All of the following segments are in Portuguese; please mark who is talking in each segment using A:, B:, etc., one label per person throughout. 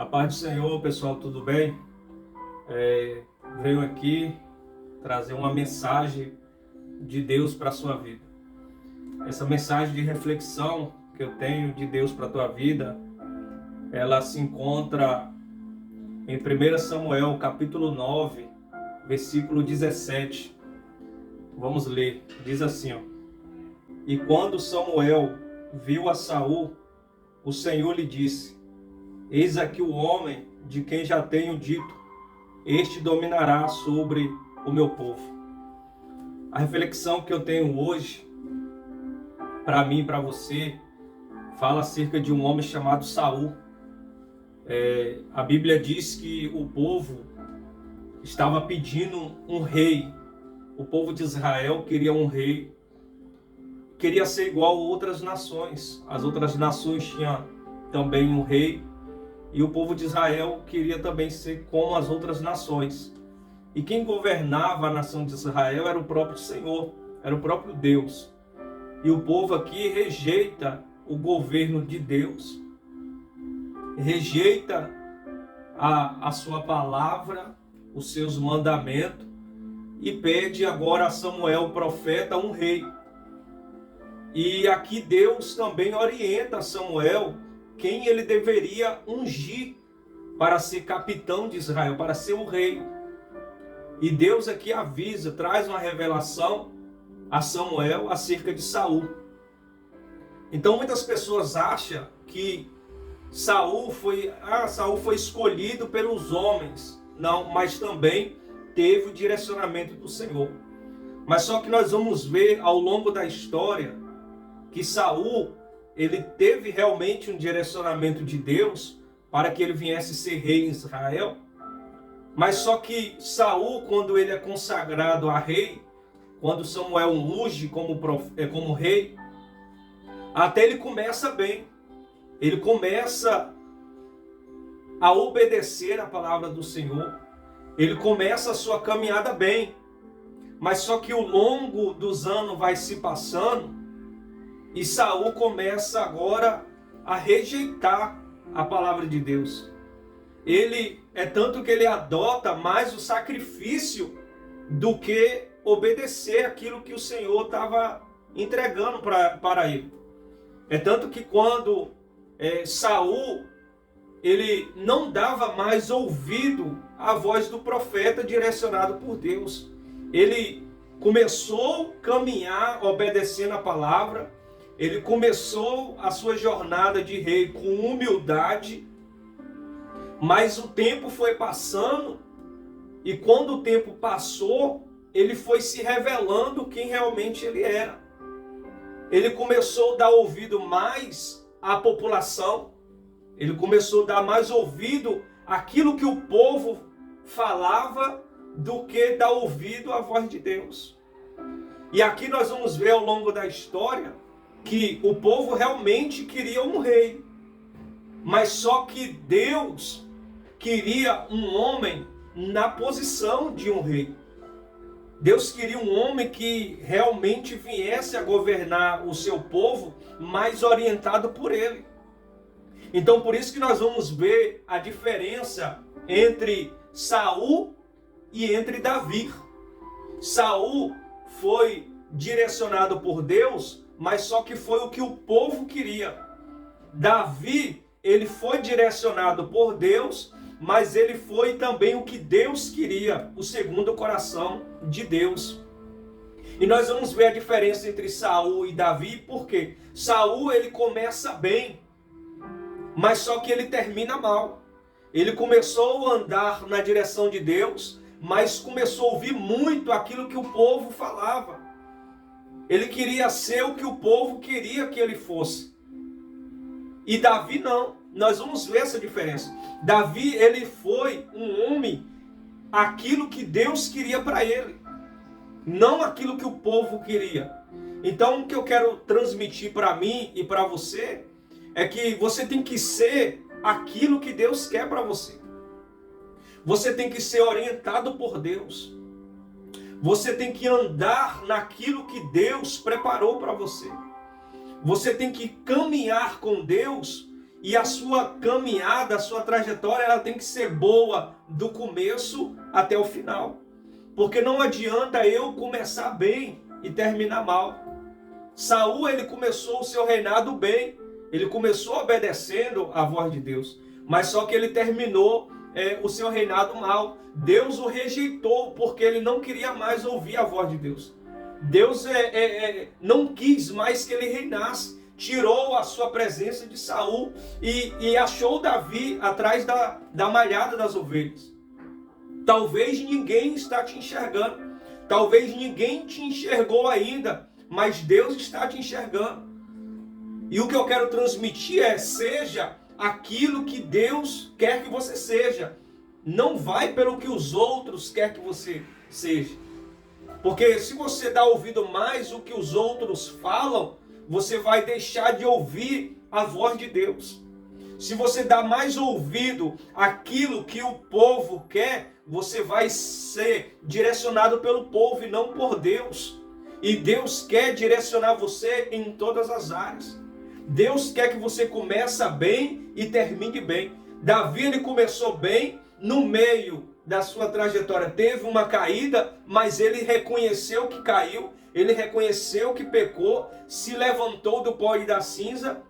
A: A paz do Senhor, pessoal, tudo bem? Venho aqui trazer uma mensagem de Deus para a sua vida. Essa mensagem de reflexão que eu tenho de Deus para a tua vida, ela se encontra em 1 Samuel, capítulo 9, versículo 17. Vamos ler, diz assim, ó. E quando Samuel viu a Saul, o Senhor lhe disse: Eis aqui o homem de quem já tenho dito, este dominará sobre o meu povo. A reflexão que eu tenho hoje, para mim e para você, fala acerca de um homem chamado Saul. A Bíblia diz que o povo estava pedindo um rei. O povo de Israel queria um rei. Queria ser igual a outras nações. As outras nações tinham também um rei. E o povo de Israel queria também ser como as outras nações. E quem governava a nação de Israel era o próprio Senhor, era o próprio Deus. E o povo aqui rejeita o governo de Deus, rejeita a sua palavra, os seus mandamentos, e pede agora a Samuel, profeta, um rei. E aqui Deus também orienta Samuel quem ele deveria ungir para ser capitão de Israel, para ser o rei. E Deus aqui avisa, traz uma revelação a Samuel acerca de Saul. Então muitas pessoas acham que Saul foi escolhido pelos homens. Não, mas também teve o direcionamento do Senhor. Mas só que nós vamos ver ao longo da história que Saul, ele teve realmente um direcionamento de Deus para que ele viesse ser rei em Israel. Mas só que Saul, quando ele é consagrado a rei, quando Samuel unge como rei, até ele começa bem. Ele começa a obedecer a palavra do Senhor. Ele começa a sua caminhada bem. Mas só que ao longo dos anos vai se passando, e Saul começa agora a rejeitar a palavra de Deus. Ele é tanto que ele adota mais o sacrifício do que obedecer aquilo que o Senhor estava entregando para ele. É tanto que quando Saul, ele não dava mais ouvido à voz do profeta direcionado por Deus. Ele começou a caminhar obedecendo a palavra. Ele começou a sua jornada de rei com humildade, mas o tempo foi passando, e quando o tempo passou, ele foi se revelando quem realmente ele era. Ele começou a dar ouvido mais à população, ele começou a dar mais ouvido àquilo que o povo falava do que dar ouvido à voz de Deus. E aqui nós vamos ver ao longo da história que o povo realmente queria um rei, mas só que Deus queria um homem na posição de um rei. Deus queria um homem que realmente viesse a governar o seu povo, mais orientado por ele. Então por isso que nós vamos ver a diferença entre Saul e entre Davi. Saul foi direcionado por Deus, mas só que foi o que o povo queria. Davi, ele foi direcionado por Deus, mas ele foi também o que Deus queria, o segundo coração de Deus. E nós vamos ver a diferença entre Saul e Davi, porque Saul, ele começa bem, mas só que ele termina mal. Ele começou a andar na direção de Deus, mas começou a ouvir muito aquilo que o povo falava. Ele queria ser o que o povo queria que ele fosse. E Davi não. Nós vamos ver essa diferença. Davi, ele foi um homem aquilo que Deus queria para ele, não aquilo que o povo queria. Então o que eu quero transmitir para mim e para você é que você tem que ser aquilo que Deus quer para você. Você tem que ser orientado por Deus. Você tem que andar naquilo que Deus preparou para você. Você tem que caminhar com Deus E a sua caminhada, a sua trajetória, ela tem que ser boa do começo até o final. Porque não adianta eu começar bem e terminar mal. Saul, ele começou o seu reinado bem. Ele começou obedecendo à voz de Deus. Mas só que ele terminou o seu reinado mal. Deus o rejeitou porque ele não queria mais ouvir a voz de Deus. Deus não quis mais que ele reinasse. Tirou a sua presença de Saul e achou Davi atrás da malhada das ovelhas. Talvez ninguém está te enxergando. Talvez ninguém te enxergou ainda, mas Deus está te enxergando. E o que eu quero transmitir seja aquilo que Deus quer que você seja. Não vai pelo que os outros querem que você seja. Porque se você dá ouvido mais o que os outros falam, você vai deixar de ouvir a voz de Deus. Se você dá mais ouvido àquilo que o povo quer, você vai ser direcionado pelo povo e não por Deus. E Deus quer direcionar você em todas as áreas. Deus quer que você comece bem e termine bem. Davi, ele começou bem, no meio da sua trajetória teve uma caída, mas ele reconheceu que caiu, ele reconheceu que pecou, se levantou do pó e da cinza,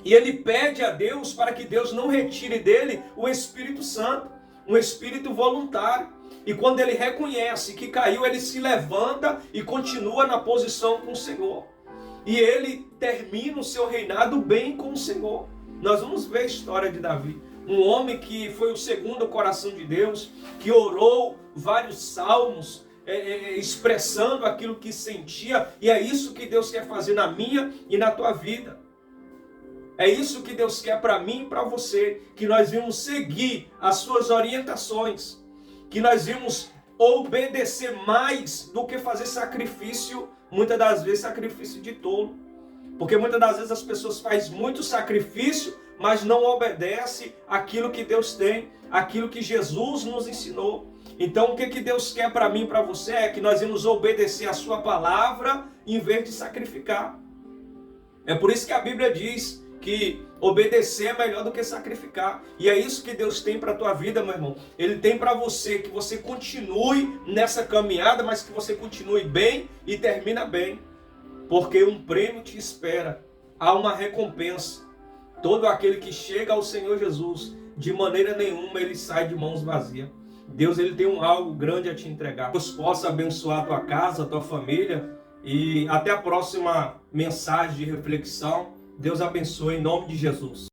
A: e ele pede a Deus para que Deus não retire dele o Espírito Santo, um espírito voluntário. E quando ele reconhece que caiu, ele se levanta e continua na posição com o Senhor. E ele termina o seu reinado bem com o Senhor. Nós vamos ver a história de Davi. Um homem que foi o segundo coração de Deus, que orou vários salmos, expressando aquilo que sentia. E é isso que Deus quer fazer na minha e na tua vida. É isso que Deus quer para mim e para você. Que nós vamos seguir as suas orientações. Que nós vamos obedecer mais do que fazer sacrifício, muitas das vezes sacrifício de tolo. Porque muitas das vezes as pessoas fazem muito sacrifício, mas não obedecem aquilo que Deus tem, aquilo que Jesus nos ensinou. Então o que Deus quer para mim e para você é que nós vamos obedecer a sua palavra em vez de sacrificar. É por isso que a Bíblia diz que obedecer é melhor do que sacrificar. E é isso que Deus tem para a tua vida, meu irmão. Ele tem para você que você continue nessa caminhada, mas que você continue bem e termina bem. Porque um prêmio te espera. Há uma recompensa. Todo aquele que chega ao Senhor Jesus, de maneira nenhuma ele sai de mãos vazias. Deus, ele tem algo grande a te entregar. Deus possa abençoar a tua casa, a tua família. E até a próxima mensagem de reflexão. Deus abençoe em nome de Jesus.